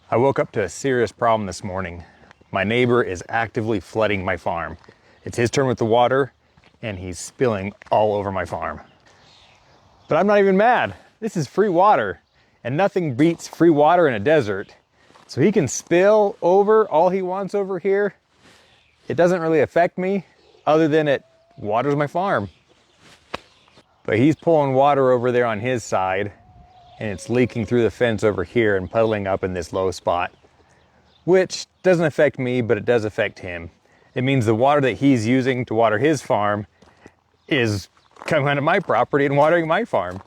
I woke up to a serious problem this morning. My neighbor is actively flooding my farm. It's his turn with the water, and he's spilling all over my farm. But I'm not even mad. This is free water, and nothing beats free water in a desert. So he can spill over all he wants over here. It doesn't really affect me, other than it waters my farm. But he's pulling water over there on his side, and it's leaking through the fence over here and puddling up in this low spot, which doesn't affect me, but it does affect him. It means the water that he's using to water his farm is coming onto my property and watering my farm.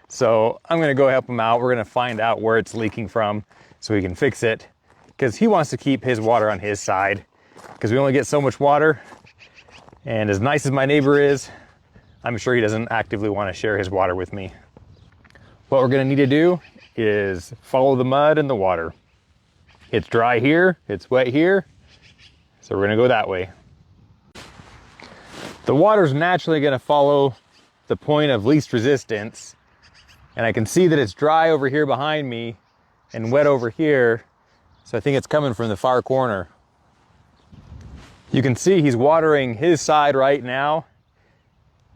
So I'm gonna go help him out. We're gonna find out where it's leaking from so we can fix it, because he wants to keep his water on his side, because we only get so much water. And as nice as my neighbor is, I'm sure he doesn't actively want to share his water with me. What we're gonna need to do is follow the mud and the water. It's dry here, it's wet here, so we're gonna go that way. The water's naturally gonna follow the point of least resistance, and I can see that it's dry over here behind me and wet over here, so I think it's coming from the far corner. You can see he's watering his side right now,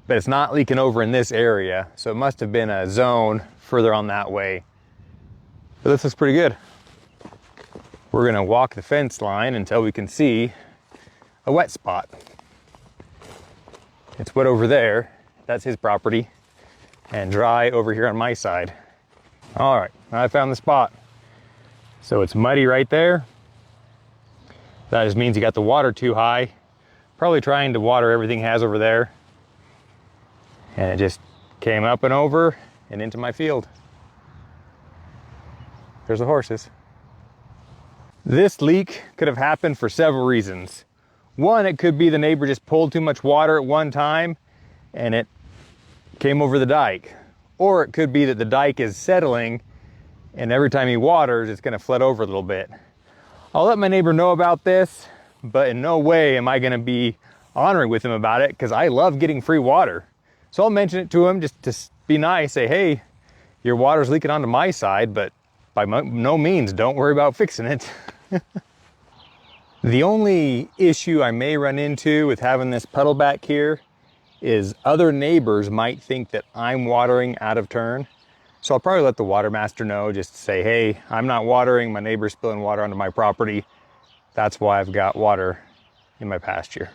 but it's not leaking over in this area, so it must have been a zone further on that way. But this looks pretty good. We're gonna walk the fence line until we can see a wet spot. It's wet over there, that's his property, and dry over here on my side. All right, I found the spot. So it's muddy right there. That just means you got the water too high. Probably trying to water everything he has over there. And it just came up and over and into my field. There's the horses. This leak could have happened for several reasons. One, it could be the neighbor just pulled too much water at one time and it came over the dike. Or it could be that the dike is settling and every time he waters, it's gonna flood over a little bit. I'll let my neighbor know about this, but in no way am I gonna be honoring with him about it, because I love getting free water. So I'll mention it to him just to be nice, say, hey, your water's leaking onto my side, but by no means, don't worry about fixing it. The only issue I may run into with having this puddle back here is other neighbors might think that I'm watering out of turn. So I'll probably let the water master know, just to say, hey, I'm not watering, my neighbor's spilling water onto my property. That's why I've got water in my pasture.